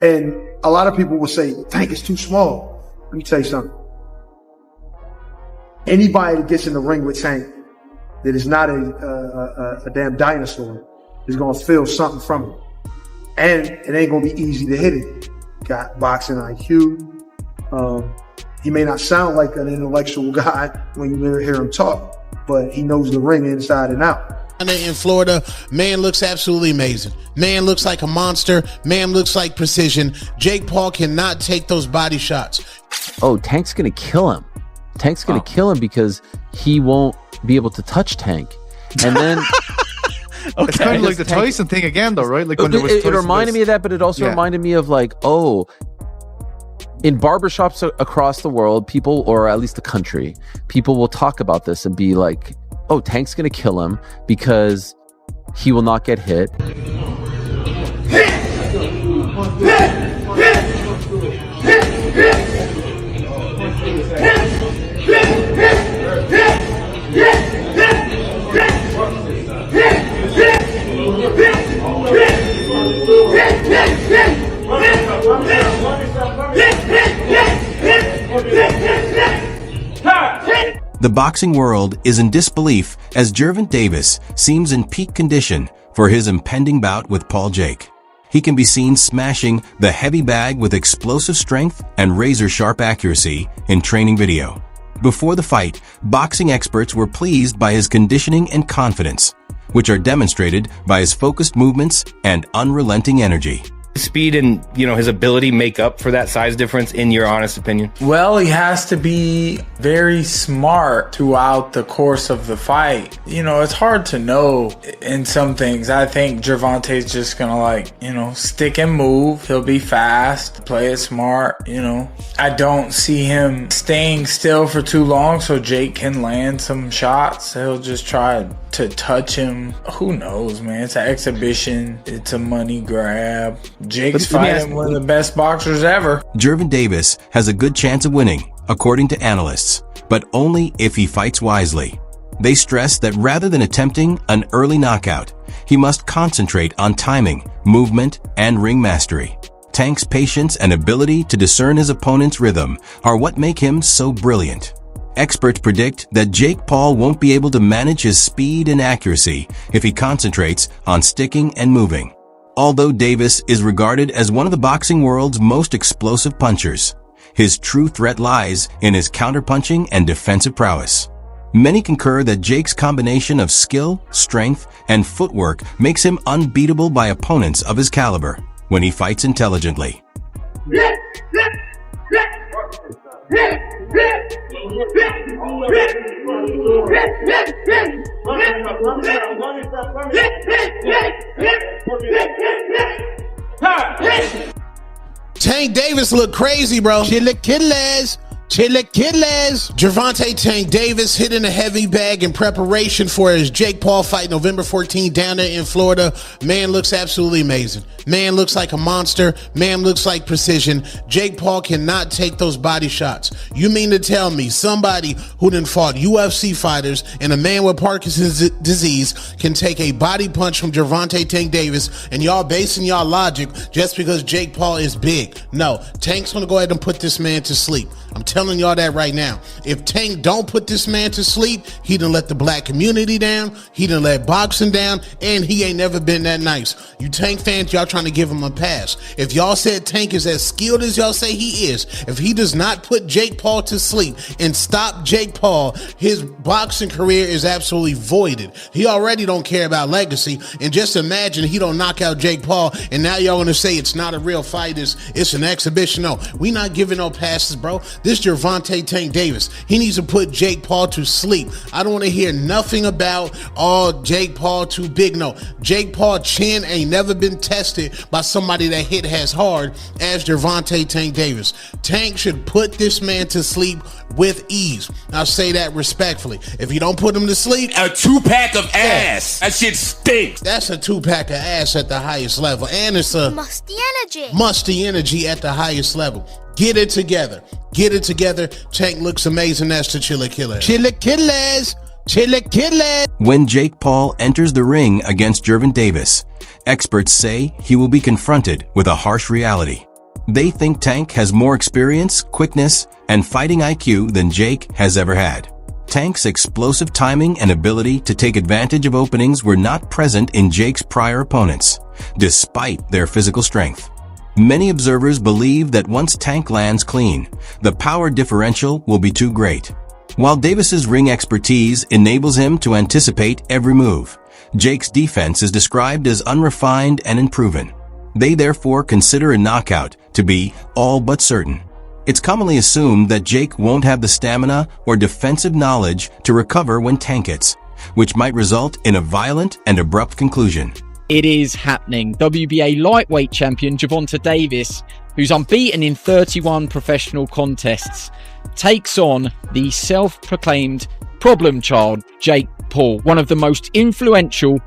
And a lot of people will say, Tank is too small. Let me tell you something. Anybody that gets in the ring with Tank that is not a damn dinosaur is going to feel something from it. And it ain't going to be easy to hit it. Got boxing IQ. He may not sound like an intellectual guy when you hear him talk, but he knows the ring inside and out. In Florida, man looks absolutely amazing. Man looks like a monster. Man looks like precision. Jake Paul cannot take those body shots. Oh, Tank's going to kill him. Tank's going to kill him because he won't be able to touch Tank. And then... Okay. It's kind of like the Tyson thing again, though, right? Like when it reminded me of that, but it also reminded me of like, in barbershops across the world, people, or at least the country, people will talk about this and be like, oh, Tank's going to kill him because he will not get hit. The boxing world is in disbelief as Gervonta Davis seems in peak condition for his impending bout with Paul Jake. He can be seen smashing the heavy bag with explosive strength and razor-sharp accuracy in training video. Before the fight, boxing experts were pleased by his conditioning and confidence, which are demonstrated by his focused movements and unrelenting energy. Speed and, his ability make up for that size difference, in your honest opinion? Well, he has to be very smart throughout the course of the fight. It's hard to know in some things. I think Gervonta's just gonna stick and move. He'll be fast, play it smart, I don't see him staying still for too long so Jake can land some shots. He'll just try to touch him. Who knows, man? It's an exhibition. It's a money grab. Jake's fighting one of the best boxers ever. Gervonta Davis has a good chance of winning, according to analysts, but only if he fights wisely. They stress that rather than attempting an early knockout, he must concentrate on timing, movement, and ring mastery. Tank's patience and ability to discern his opponent's rhythm are what make him so brilliant. Experts predict that Jake Paul won't be able to manage his speed and accuracy if he concentrates on sticking and moving. Although Davis is regarded as one of the boxing world's most explosive punchers, his true threat lies in his counterpunching and defensive prowess. Many concur that Jake's combination of skill, strength, and footwork makes him unbeatable by opponents of his caliber when he fights intelligently. Tank Davis look crazy, bro. Chilaquiles. Gervonta Tank Davis hitting a heavy bag in preparation for his Jake Paul fight November 14th down there in Florida. Man looks absolutely amazing. Man looks like a monster. Man looks like precision. Jake Paul cannot take those body shots. You mean to tell me somebody who done fought UFC fighters and a man with Parkinson's disease can take a body punch from Gervonta Tank Davis, and y'all basing y'all logic just because Jake Paul is big? No, Tank's gonna go ahead and put this man to sleep. I'm telling y'all that right now. If Tank don't put this man to sleep, he done let the black community down, he done let boxing down, and he ain't never been that nice. You Tank fans, y'all trying to give him a pass. If y'all said Tank is as skilled as y'all say he is, if he does not put Jake Paul to sleep and stop Jake Paul, his boxing career is absolutely voided. He already don't care about legacy, and just imagine he don't knock out Jake Paul, and now y'all want to say it's not a real fight, it's an exhibition. No, we not giving no passes, bro. This Gervonta Tank Davis, he needs to put Jake Paul to sleep. I don't want to hear nothing about, Jake Paul too big. No, Jake Paul chin ain't never been tested by somebody that hit as hard as Gervonta Tank Davis. Tank should put this man to sleep with ease. I'll say that respectfully. If you don't put him to sleep, a 2-pack of ass. That shit stinks. That's a 2-pack of ass at the highest level, and it's a musty energy at the highest level. Get it together. Get it together. Tank looks amazing. That's the Chilaquiles. When Jake Paul enters the ring against Gervonta Davis, experts say he will be confronted with a harsh reality. They think Tank has more experience, quickness, and fighting IQ than Jake has ever had. Tank's explosive timing and ability to take advantage of openings were not present in Jake's prior opponents, despite their physical strength. Many observers believe that once Tank lands clean, the power differential will be too great. While Davis's ring expertise enables him to anticipate every move, Jake's defense is described as unrefined and unproven. They therefore consider a knockout to be all but certain. It's commonly assumed that Jake won't have the stamina or defensive knowledge to recover when Tank hits, which might result in a violent and abrupt conclusion. It is happening. WBA lightweight champion Gervonta Davis, who's unbeaten in 31 professional contests, takes on the self-proclaimed problem child, Jake Paul, one of the most influential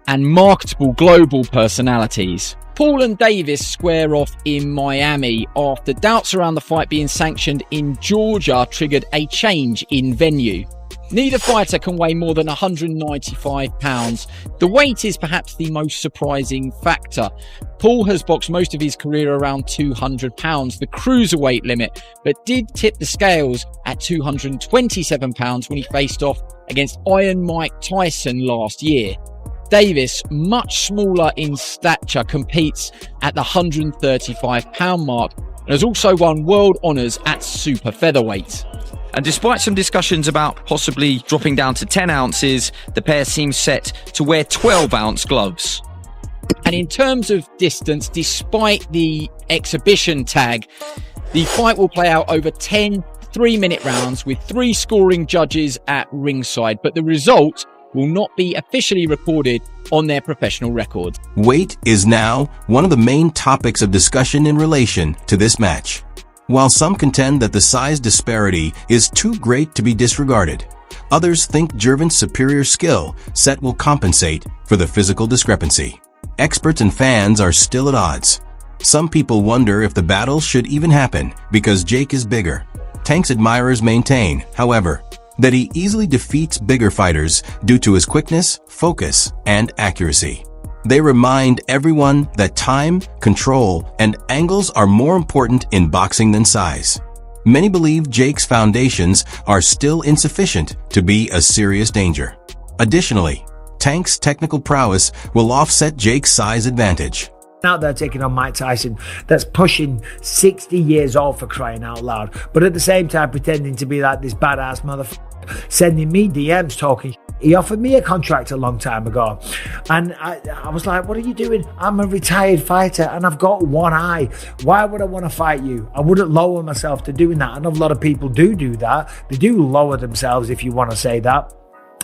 and marketable global personalities. Paul and Davis square off in Miami after doubts around the fight being sanctioned in Georgia triggered a change in venue. Neither fighter can weigh more than 195 pounds. The weight is perhaps the most surprising factor. Paul has boxed most of his career around 200 pounds, the cruiserweight limit, but did tip the scales at 227 pounds when he faced off against Iron Mike Tyson last year. Davis, much smaller in stature, competes at the 135 pound mark and has also won world honours at super featherweight. And despite some discussions about possibly dropping down to 10 ounces, the pair seem set to wear 12-ounce gloves. And in terms of distance, despite the exhibition tag, the fight will play out over 10 3-minute rounds with 3 scoring judges at ringside, but the result will not be officially recorded on their professional records. Weight is now one of the main topics of discussion in relation to this match. While some contend that the size disparity is too great to be disregarded, others think Gervonta's superior skill set will compensate for the physical discrepancy. Experts and fans are still at odds. Some people wonder if the battle should even happen because Jake is bigger. Tank's admirers maintain, however, that he easily defeats bigger fighters due to his quickness, focus, and accuracy. They remind everyone that time, control, and angles are more important in boxing than size. Many believe Jake's foundations are still insufficient to be a serious danger. Additionally, Tank's technical prowess will offset Jake's size advantage. Out there taking on Mike Tyson that's pushing 60 years old, for crying out loud, but at the same time pretending to be like this badass motherfucker, sending me DMs talking. He offered me a contract a long time ago and I was like, what are you doing? I'm a retired fighter and I've got one eye. Why would I want to fight you? I wouldn't lower myself to doing that. I know a lot of people do that. They do lower themselves, if you want to say that,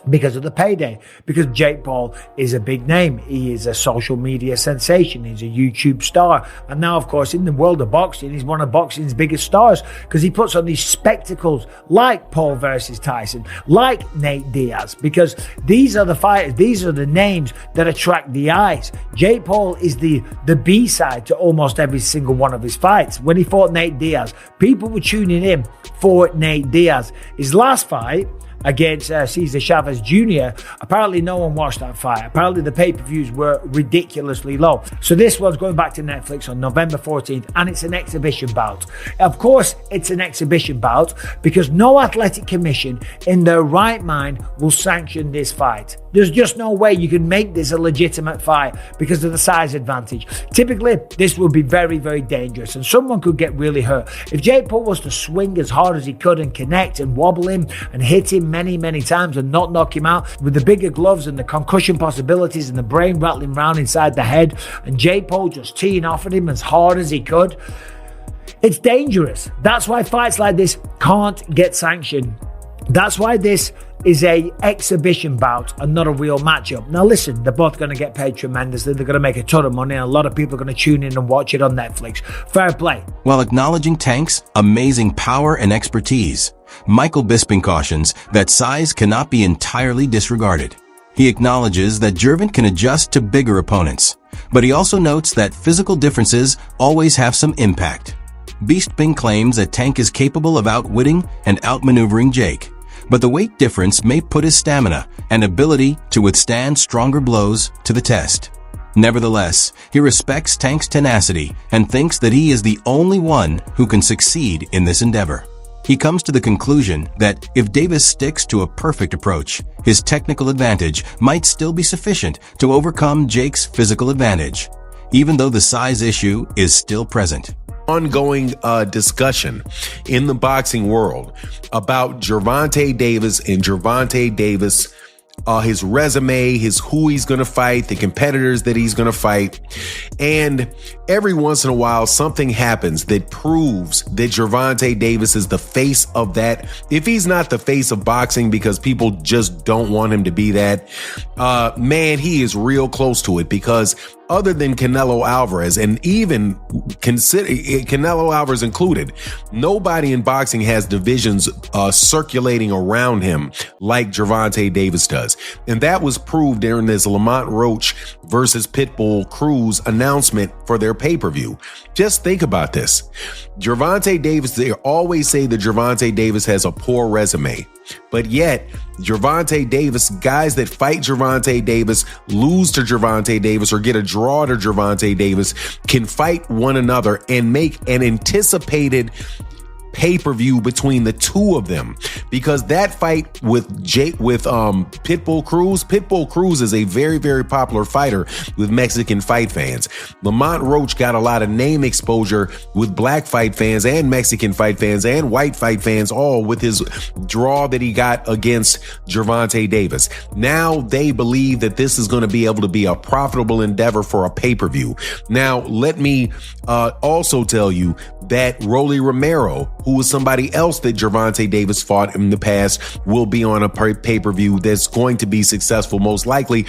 because of the payday, because Jake Paul is a big name. He is a social media sensation. He's a YouTube star. And now, of course, in the world of boxing, he's one of boxing's biggest stars because he puts on these spectacles like Paul versus Tyson, like Nate Diaz, because these are the fighters, these are the names that attract the eyes. Jake Paul is the B-side to almost every single one of his fights. When he fought Nate Diaz, people were tuning in for Nate Diaz. His last fight against Cesar Chavez Jr., apparently no one watched that fight. Apparently the pay-per-views were ridiculously low. So this one's going back to Netflix on November 14th, and it's an exhibition bout. Of course, it's an exhibition bout because no athletic commission in their right mind will sanction this fight. There's just no way you can make this a legitimate fight because of the size advantage. Typically, this would be very, very dangerous and someone could get really hurt. If Jake Paul was to swing as hard as he could and connect and wobble him and hit him many, many times and not knock him out with the bigger gloves and the concussion possibilities and the brain rattling around inside the head and Jake Paul just teeing off at him as hard as he could, it's dangerous. That's why fights like this can't get sanctioned. That's why this is a exhibition bout and not a real matchup. Now listen, they're both going to get paid tremendously. They're going to make a ton of money and a lot of people are going to tune in and watch it on Netflix. Fair play. While acknowledging Tank's amazing power and expertise, Michael Bisping cautions that size cannot be entirely disregarded. He acknowledges that Gervonta can adjust to bigger opponents, but he also notes that physical differences always have some impact. Bisping claims that Tank is capable of outwitting and outmaneuvering Jake, but the weight difference may put his stamina and ability to withstand stronger blows to the test. Nevertheless, he respects Tank's tenacity and thinks that he is the only one who can succeed in this endeavor. He comes to the conclusion that if Davis sticks to a perfect approach, his technical advantage might still be sufficient to overcome Jake's physical advantage, even though the size issue is still present. Ongoing discussion in the boxing world about Gervonta Davis and Gervonta Davis, his resume, who he's going to fight, the competitors that he's going to fight. And every once in a while, something happens that proves that Gervonta Davis is the face of that. If he's not the face of boxing because people just don't want him to be that, man, he is real close to it, because other than Canelo Alvarez, and even consider Canelo Alvarez included, nobody in boxing has divisions circulating around him like Gervonta Davis does. And that was proved during this Lamont Roach versus Pitbull Cruz announcement for their pay-per-view. Just think about this. Gervonta Davis, they always say that Gervonta Davis has a poor resume. But yet, Gervonta Davis, guys that fight Gervonta Davis, lose to Gervonta Davis, or get a draw to Gervonta Davis, can fight one another and make an anticipated pay-per-view between the two of them. Because that fight with Pitbull Cruz is a very, very popular fighter with Mexican fight fans. Lamont Roach got a lot of name exposure with black fight fans and Mexican fight fans and white fight fans, all with his draw that he got against Gervonta Davis. Now they believe that this is going to be able to be a profitable endeavor for a pay-per-view. Now, let me also tell you that Rolly Romero, who was somebody else that Gervonta Davis fought in the past, will be on a pay-per-view that's going to be successful, most likely,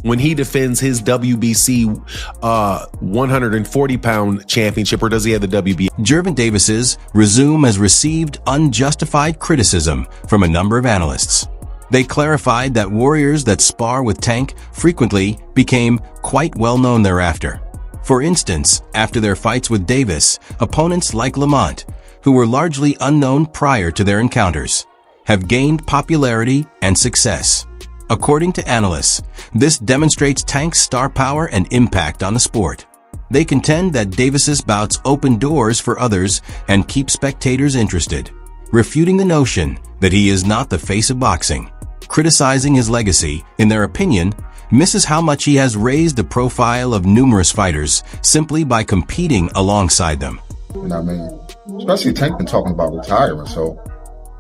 when he defends his WBC 140-pound championship. Or does he have the WBC? Gervonta Davis's resume has received unjustified criticism from a number of analysts. They clarified that warriors that spar with Tank frequently became quite well known thereafter. For instance, after their fights with Davis, opponents like Lamont, who were largely unknown prior to their encounters, have gained popularity and success. According to analysts, this demonstrates Tank's star power and impact on the sport. They contend that Davis's bouts open doors for others and keep spectators interested, refuting the notion that he is not the face of boxing. Criticizing his legacy, in their opinion, misses how much he has raised the profile of numerous fighters simply by competing alongside them. You know what I mean? Especially Tank been talking about retiring, so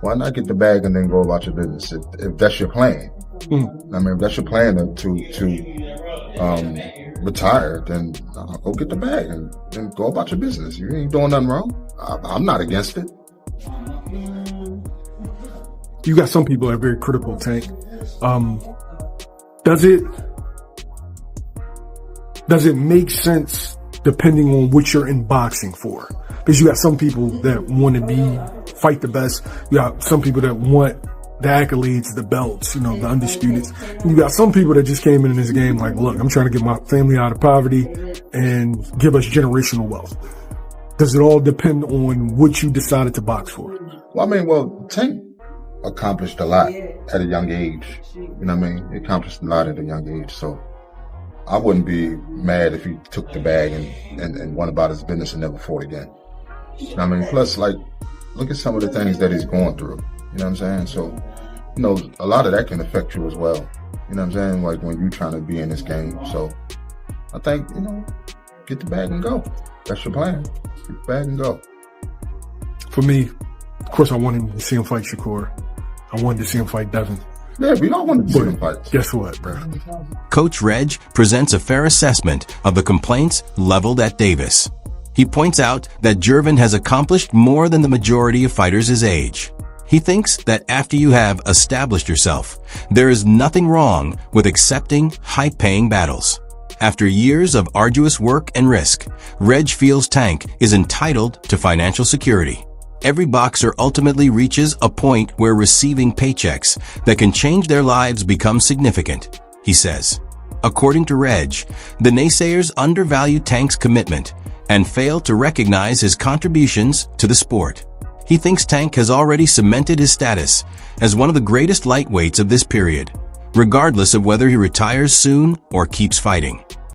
why not get the bag and then go about your business if that's your plan? I mean, if that's your plan to retire, then go get the bag and go about your business. You ain't doing nothing wrong. I'm not against it. You got some people that are very critical of Tank. Does it make sense depending on what you're in boxing for? Because you got some people that want to fight the best. You got some people that want the accolades, the belts, the undisputed. And you got some people that just came in this game like, look, I'm trying to get my family out of poverty and give us generational wealth. Does it all depend on what you decided to box for? Well, Tank accomplished a lot at a young age. You know what I mean? He accomplished a lot at a young age. So I wouldn't be mad if he took the bag and went about his business and never fought again. You know what I mean? Plus, look at some of the things that he's going through. You know what I'm saying? So, a lot of that can affect you as well. You know what I'm saying? Like when you're trying to be in this game. So I think, get the bag and go. That's your plan. Get the bag and go. For me, of course, I wanted to see him fight Shakur. I wanted to see him fight Devin. Yeah, we don't want to see him fight. Guess what, bro? Coach Reg presents a fair assessment of the complaints leveled at Davis. He points out that Gervon has accomplished more than the majority of fighters his age. He thinks that after you have established yourself, there is nothing wrong with accepting high-paying battles. After years of arduous work and risk, Reg feels Tank is entitled to financial security. Every boxer ultimately reaches a point where receiving paychecks that can change their lives becomes significant, he says. According to Reg, the naysayers undervalue Tank's commitment and fail to recognize his contributions to the sport. He thinks Tank has already cemented his status as one of the greatest lightweights of this period, regardless of whether he retires soon or keeps fighting.